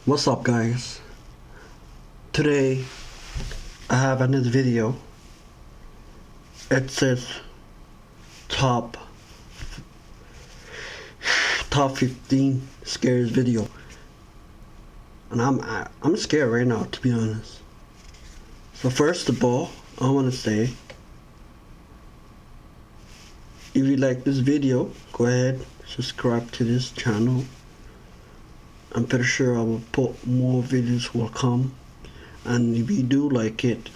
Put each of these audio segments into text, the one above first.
What's up, guys? Today I have another video. It says top 15 scariest video, and I'm scared right now, to be honest. So first of all, I want to say, if you like this video, go ahead, subscribe to this channel. I'm pretty sure I will put more videos will come, and if you do like it,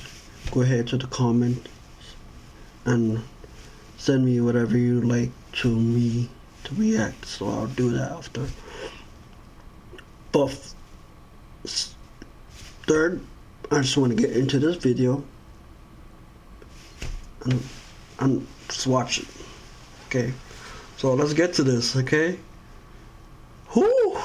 go ahead to the comment and send me whatever you like to me to react, so I'll do that after. But third, I just want to get into this video and just watch it. Okay, so let's get to this. Okay.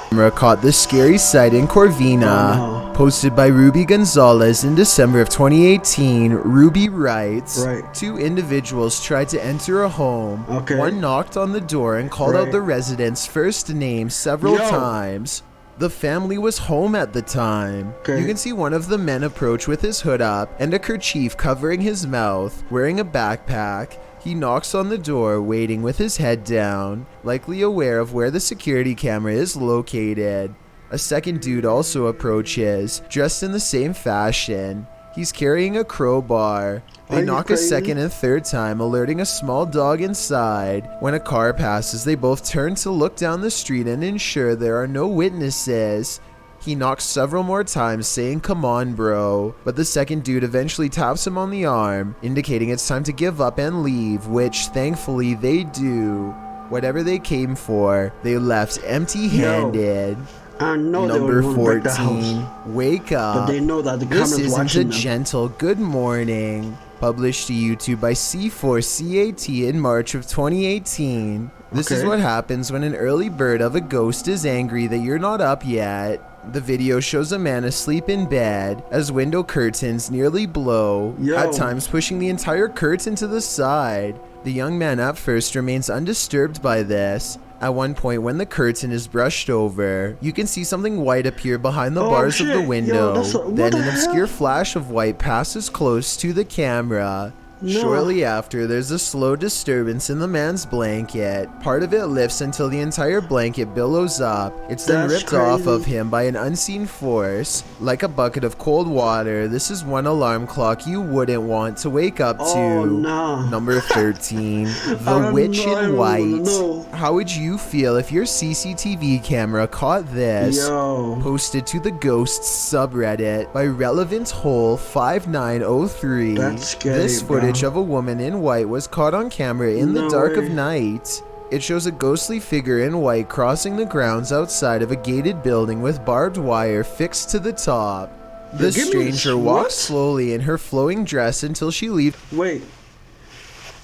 Camera caught the scary sight in Corvina. Posted by Ruby Gonzalez in December of 2018, Ruby writes, Two individuals tried to enter a home. One knocked on the door and called out the resident's first name several times. The family was home at the time. You can see one of the men approach with his hood up and a kerchief covering his mouth, wearing a backpack. He knocks on the door, waiting with his head down, likely aware of where the security camera is located. A second dude also approaches, dressed in the same fashion. He's carrying a crowbar. They knock a second and third time, alerting a small dog inside. When a car passes, they both turn to look down the street and ensure there are no witnesses. He knocks several more times, saying, "Come on, bro." But the second dude eventually taps him on the arm, indicating it's time to give up and leave, which thankfully they do. Whatever they came for, they left empty-handed. I know. Number 14, Wake Up. But they know that the This camera's isn't watching a them. gentle good morning. Published to YouTube by C4CAT in March of 2018. This is what happens when an early bird of a ghost is angry that you're not up yet. The video shows a man asleep in bed as window curtains nearly blow, at times pushing the entire curtain to the side. The young man at first remains undisturbed by this. At one point, when the curtain is brushed over, you can see something white appear behind the bars of the window. Then an obscure flash of white passes close to the camera. Shortly after, there's a slow disturbance in the man's blanket. Part of it lifts until the entire blanket billows up. It's then ripped off of him by an unseen force. Like a bucket of cold water, this is one alarm clock you wouldn't want to wake up to. Number 13, The Witch in White. How would you feel if your CCTV camera caught this? Posted to the Ghosts subreddit by Relevant Hole 5903. This footage of a woman in white was caught on camera in the dark of night. It shows a ghostly figure in white crossing the grounds outside of a gated building with barbed wire fixed to the top. The stranger walks slowly in her flowing dress until she leaves. Wait.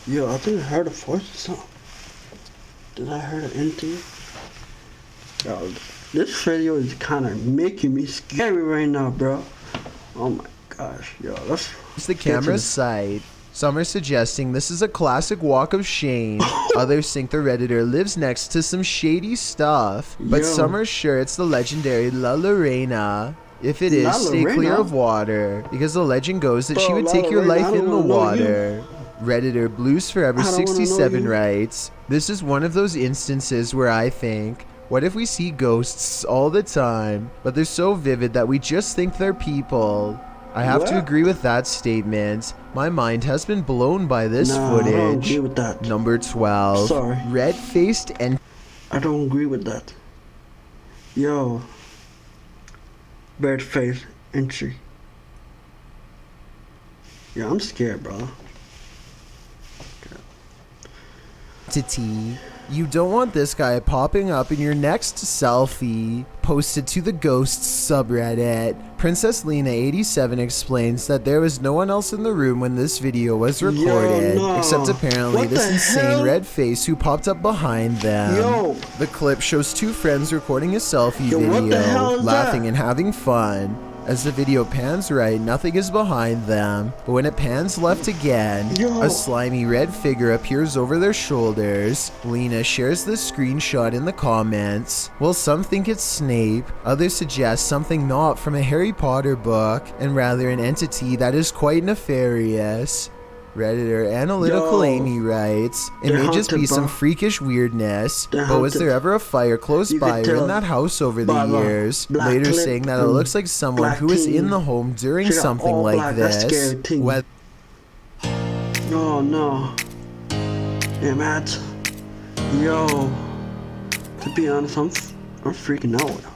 Yo, I think I heard a voice or something. Did I hear anything? Yo, this video is kind of making me scary right now, bro. Oh my gosh, yo. Let's the camera's sight. Some are suggesting this is a classic walk of shame. Others think the Redditor lives next to some shady stuff. But some are sure it's the legendary La Lorena. If it is, stay clear of water, because the legend goes that she would take your life in the water. Redditor Blues Forever 67 writes, "This is one of those instances where I think, what if we see ghosts all the time, but they're so vivid that we just think they're people?" I have to agree with that statement. My mind has been blown by this footage. I don't agree with that. Number 12. Sorry. Red-faced and... I don't agree with that. Yo. Red-faced entry. Yeah, I'm scared, bro. You don't want this guy popping up in your next selfie. Posted to the Ghosts subreddit. Princess Lena 87 explains that there was no one else in the room when this video was recorded, except apparently this insane red face who popped up behind them. The clip shows two friends recording a selfie video, laughing and having fun. As the video pans right, nothing is behind them, but when it pans left again, a slimy red figure appears over their shoulders. Lena shares the screenshot in the comments. While some think it's Snape, others suggest something not from a Harry Potter book, and rather an entity that is quite nefarious. Redditor Analytical Amy writes, it may just be some freakish weirdness, but was there ever a fire close by or in that house over the years? Later saying that it looks like someone who was in the home during something like this. Oh no. Yeah, Matt. Yo. To be honest, I'm freaking out.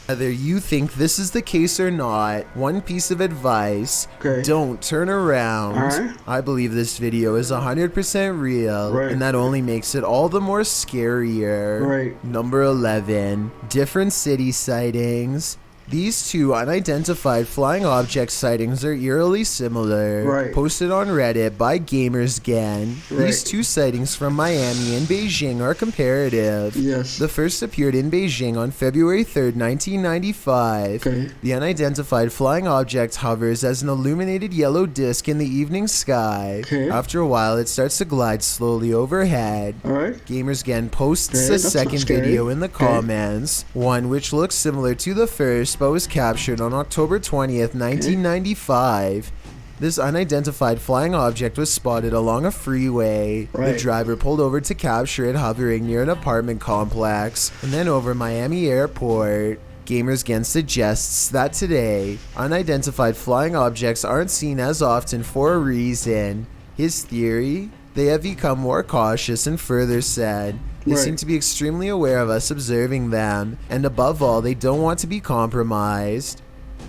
Whether you think this is the case or not, one piece of advice, don't turn around. I believe this video is 100% real, and that only makes it all the more scarier. Number 11, different city sightings. These two unidentified flying object sightings are eerily similar. Posted on Reddit by GamersGen. These two sightings from Miami and Beijing are comparative. The first appeared in Beijing on February 3rd, 1995. The unidentified flying object hovers as an illuminated yellow disc in the evening sky. After a while, it starts to glide slowly overhead. GamersGen posts a second video in the comments, one which looks similar to the first, but was captured on October 20th, 1995. This unidentified flying object was spotted along a freeway. The driver pulled over to capture it hovering near an apartment complex and then over Miami Airport. GamersGen suggests that today, unidentified flying objects aren't seen as often for a reason. His theory? They have become more cautious, and further said, they seem to be extremely aware of us observing them, and above all, they don't want to be compromised.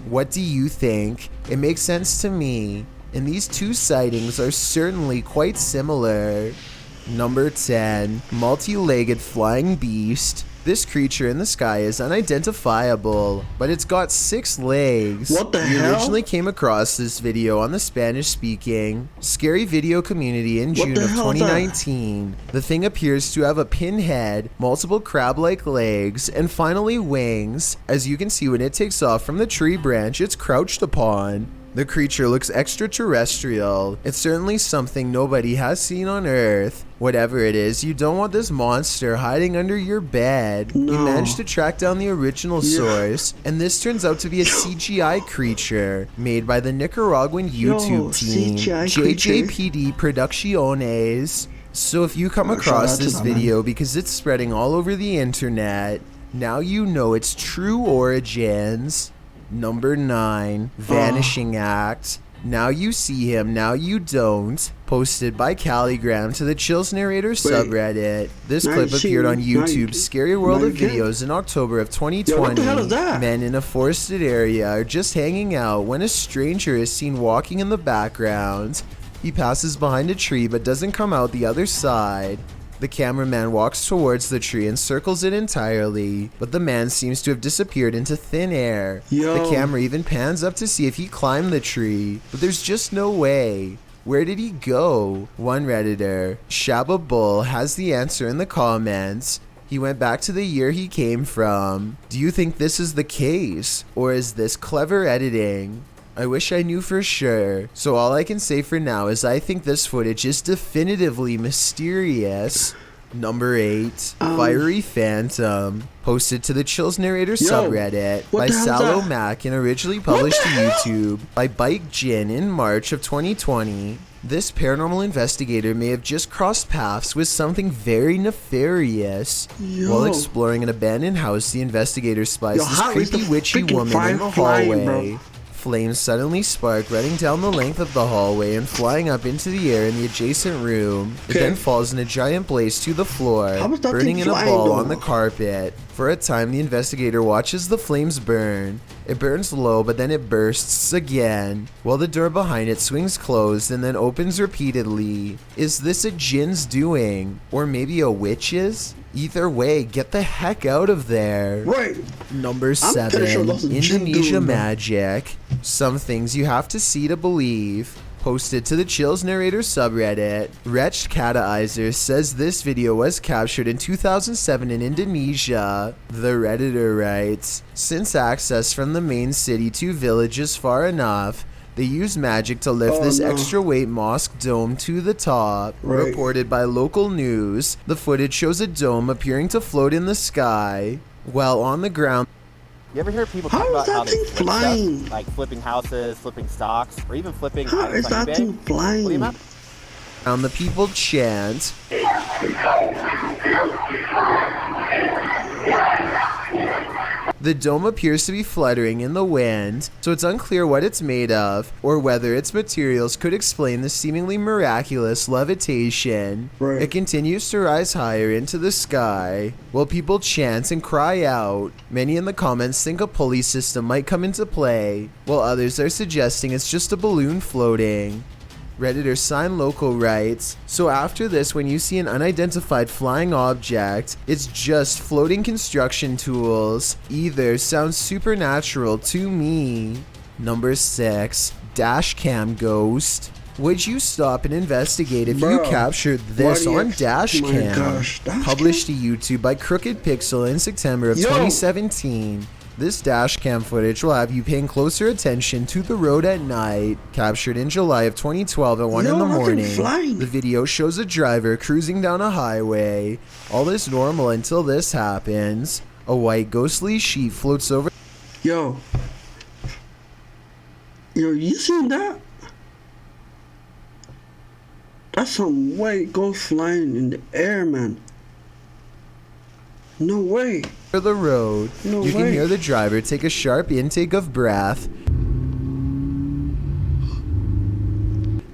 What do you think? It makes sense to me, and these two sightings are certainly quite similar. Number 10, multi-legged flying beast. This creature in the sky is unidentifiable, but it's got 6 legs. What the hell? We originally came across this video on the Spanish-speaking Scary video community in June of 2019. The thing appears to have a pinhead, multiple crab-like legs, and finally wings. As you can see, when it takes off from the tree branch it's crouched upon. The creature looks extraterrestrial. It's certainly something nobody has seen on Earth. Whatever it is, you don't want this monster hiding under your bed. We managed to track down the original source, and this turns out to be a CGI creature made by the Nicaraguan YouTube team, JJPD Producciones. So if you come across this video because it's spreading all over the internet, now you know its true origins. Number 9, Vanishing Act. Now you see him, now you don't. Posted by Calligram to the Chills Narrator subreddit. This clip appeared on YouTube's Scary World of Videos in October of 2020. What the hell is that? Men in a forested area are just hanging out when a stranger is seen walking in the background. He passes behind a tree but doesn't come out the other side. The cameraman walks towards the tree and circles it entirely, but the man seems to have disappeared into thin air. The camera even pans up to see if he climbed the tree, but there's just no way. Where did he go? One Redditor, Shabba Bull, has the answer in the comments. He went back to the year he came from. Do you think this is the case? Or is this clever editing? I wish I knew for sure, so all I can say for now is I think this footage is definitively mysterious. Number 8, Fiery Phantom. Posted to the Chills Narrator subreddit by Sallow Mac and originally published to YouTube by Bike Jin in March of 2020. This paranormal investigator may have just crossed paths with something very nefarious. While exploring an abandoned house, the investigator spies this creepy witchy woman in the hallway. Flames suddenly spark, running down the length of the hallway and flying up into the air in the adjacent room. It then falls in a giant blaze to the floor, burning in a ball on the carpet. For a time, the investigator watches the flames burn. It burns low, but then it bursts again, while the door behind it swings closed and then opens repeatedly. Is this a djinn's doing? Or maybe a witch's? Either way, get the heck out of there. Number 7, Indonesia Magic. Some things you have to see to believe. Posted to the Chills Narrator subreddit, Wretched Cataizer says this video was captured in 2007 in Indonesia. The Redditor writes, since access from the main city to village is far enough, they use magic to lift this extra weight mosque dome to the top. Right. Reported by local news, the footage shows a dome appearing to float in the sky, while on the ground. You ever hear people talk about how they flip flying? stuff, like flipping houses, flipping stocks, or even flipping How is that thing flying? What do you mean? And the people chant. The dome appears to be fluttering in the wind, so it's unclear what it's made of, or whether its materials could explain the seemingly miraculous levitation. Right. It continues to rise higher into the sky, while people chant and cry out. Many in the comments think a pulley system might come into play, while others are suggesting it's just a balloon floating. Redditor Sign Local writes, so after this, when you see an unidentified flying object, it's just floating construction tools. Either sounds supernatural to me. Number 6, Dashcam Ghost. Would you stop and investigate if you captured this on Dashcam? Published to YouTube by Crooked Pixel in September of 2017. This dashcam footage will have you paying closer attention to the road at night. Captured in July of 2012 at 1 in the morning. The video shows a driver cruising down a highway. All is normal until this happens. A white ghostly sheet floats over. Yo, you seen that? That's some white ghost flying in the air, man. No way. The road. No you way. can hear the driver take a sharp intake of breath.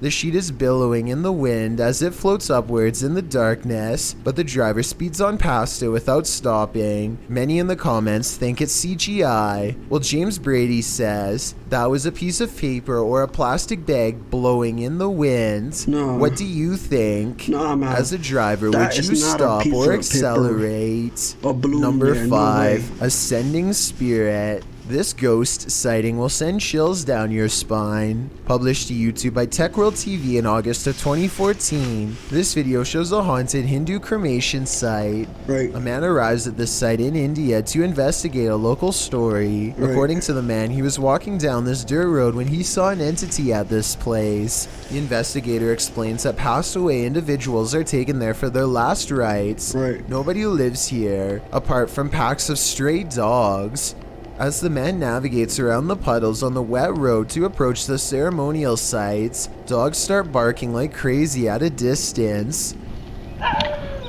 The sheet is billowing in the wind as it floats upwards in the darkness, but the driver speeds on past it without stopping. Many in the comments think it's CGI. Well, James Brady says that was a piece of paper or a plastic bag blowing in the wind. No. What do you think? No, man. As a driver, That would is you not a stop piece or of accelerate? A balloon Number there, 5, no Ascending Spirit. This ghost sighting will send chills down your spine. Published to YouTube by TechWorld TV in August of 2014. This video shows a haunted Hindu cremation site. Right. A man arrives at this site in India to investigate a local story. Right. According to the man, he was walking down this dirt road when he saw an entity at this place. The investigator explains that passed away individuals are taken there for their last rites. Right. Nobody lives here, apart from packs of stray dogs. As the man navigates around the puddles on the wet road to approach the ceremonial sites, dogs start barking like crazy at a distance.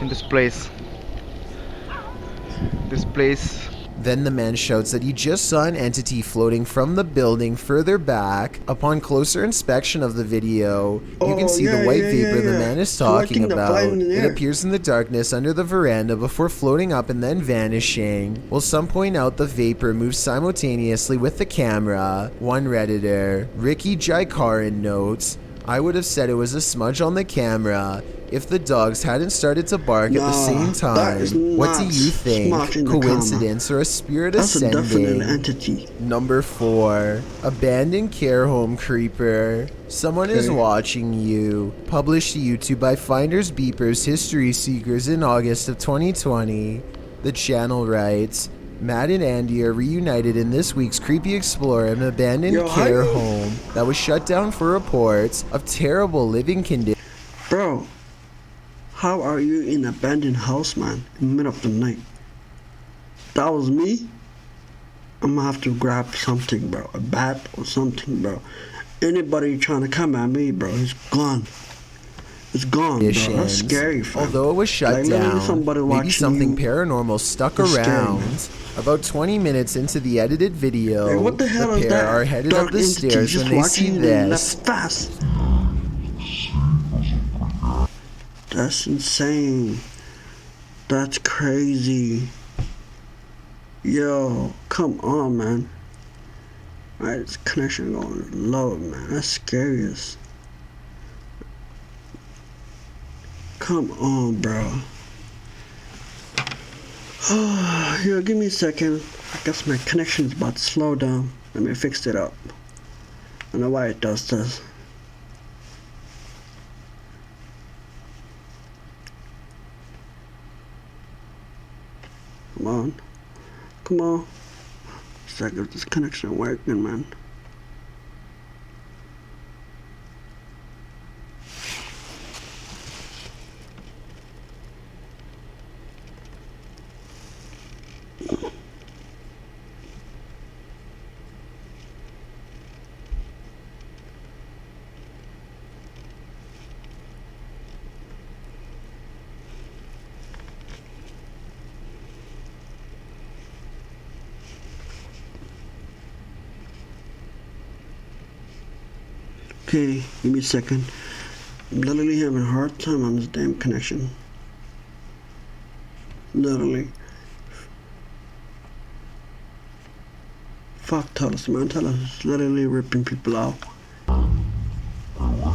In this place. Then the man shouts that he just saw an entity floating from the building further back. Upon closer inspection of the video, you can see the white vapor the man is talking about. It appears in the darkness under the veranda before floating up and then vanishing. While some point out the vapor moves simultaneously with the camera. One Redditor, Ricky Jaikaran, notes, I would have said it was a smudge on the camera if the dogs hadn't started to bark at the same time. What do you think? Coincidence or a spirit ascending? That's a definite entity. Number 4, Abandoned Care Home Creeper. Someone is watching you. Published to YouTube by Finders Beepers History Seekers in August of 2020. The channel writes, Matt and Andy are reunited in this week's Creepy Explorer, an abandoned care home that was shut down for reports of terrible living conditions. Bro, how are you in an abandoned house, man, in the middle of the night? That was me. I'm gonna have to grab something, bro. A bat or something, bro. Anybody trying to come at me, bro, it's gone. It's gone, bro. That's scary, fam. Although it was shut down, maybe something paranormal stuck around. About 20 minutes into the edited video, hey, what the hell pair is that? are headed up the stairs when they see this. Fast. That's insane. That's crazy. Yo, come on, man. Alright, this connection going low, man. That's scariest. Come on, bro. Yo, give me a second. I guess my connection's about to slow down. Let me fix it up. I don't know why it does this. Come on. Come on. It's like if this connection working, man. Okay, give me a second. I'm literally having a hard time on this damn connection. Literally. Fuck Tullus, man. Tullus is literally ripping people out.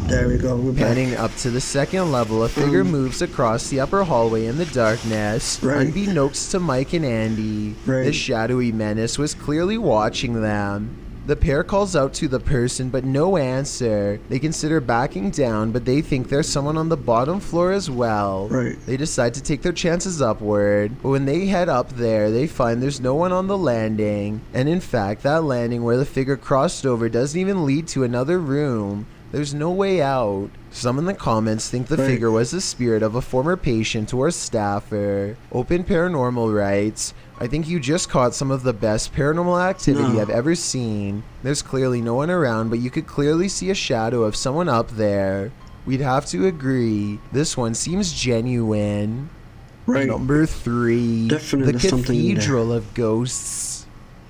There we go, we're back. Heading up to the second level, a figure moves across the upper hallway in the darkness. Right. Unbeknownst to Mike and Andy, Right. this shadowy menace was clearly watching them. The pair calls out to the person, but no answer. They consider backing down, but they think there's someone on the bottom floor as well. Right. They decide to take their chances upward, but when they head up there, they find there's no one on the landing. And in fact, that landing where the figure crossed over doesn't even lead to another room. There's no way out. Some in the comments think the Right. figure was the spirit of a former patient or staffer. Open Paranormal writes, I think you just caught some of the best paranormal activity No. I've ever seen. There's clearly no one around, but you could clearly see a shadow of someone up there. We'd have to agree. This one seems genuine. Right. Number 3. Definitely The something there. Cathedral of Ghosts.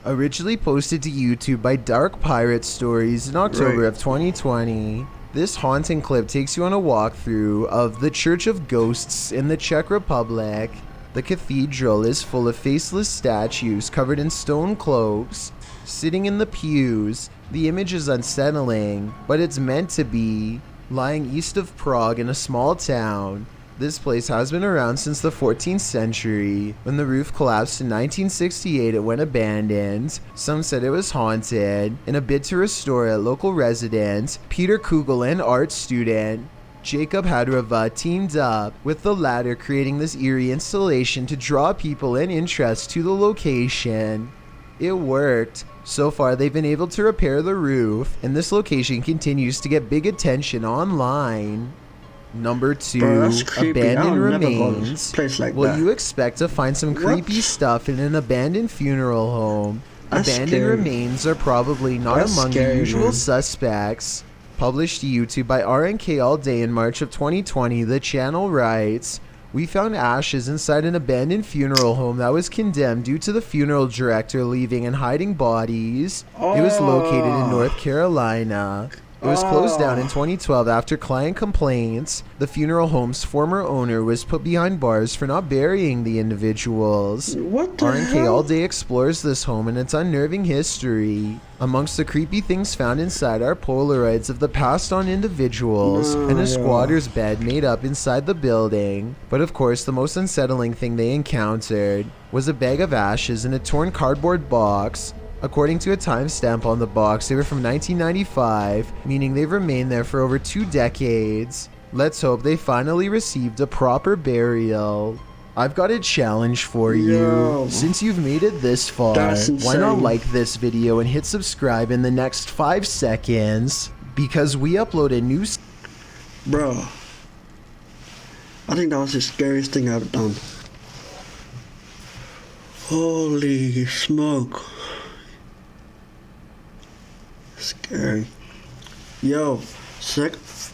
Originally posted to YouTube by Dark Pirate Stories in October Right. of 2020. This haunting clip takes you on a walkthrough of the Church of Ghosts in the Czech Republic. The cathedral is full of faceless statues covered in stone cloaks. Sitting in the pews, the image is unsettling, but it's meant to be. Lying east of Prague in a small town, this place has been around since the 14th century. When the roof collapsed in 1968, it went abandoned. Some said it was haunted. In a bid to restore it, local resident Peter Kugel and art student Jacob Hadrava teamed up with the latter, creating this eerie installation to draw people and interest to the location. It worked. So far, they've been able to repair the roof, and this location continues to get big attention online. Number 2, Bro, that's creepy. abandoned I'll never go to remains. this place like Will that. you expect to find some creepy What? stuff in an abandoned funeral home? That's Abandoned scary. remains are probably not That's among scary, the usual man. suspects. Published to YouTube by RNK All Day in March of 2020, the channel writes, we found ashes inside an abandoned funeral home that was condemned due to the funeral director leaving and hiding bodies. It was located in North Carolina. It was closed down in 2012 after client complaints. The funeral home's former owner was put behind bars for not burying the individuals. What the RNK hell? All Day explores this home and its unnerving history. Amongst the creepy things found inside are Polaroids of the passed on individuals and a squatter's bed made up inside the building. But of course, the most unsettling thing they encountered was a bag of ashes in a torn cardboard box. According to a timestamp on the box, they were from 1995, meaning they've remained there for over 2 decades. Let's hope they finally received a proper burial. I've got a challenge for Yo. you. Since you've made it this far, That's why not insane. like this video and hit subscribe in the next 5 seconds? Because we upload a new Bro, I think that was the scariest thing I've done. Holy smoke. Scary. Yo,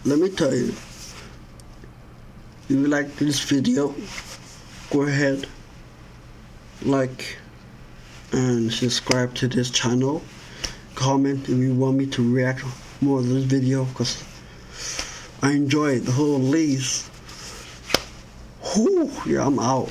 let me tell you. If you like this video, go ahead, like and subscribe to this channel. Comment if you want me to react more to this video, because I enjoy it, the whole lease. Whew, yeah, I'm out.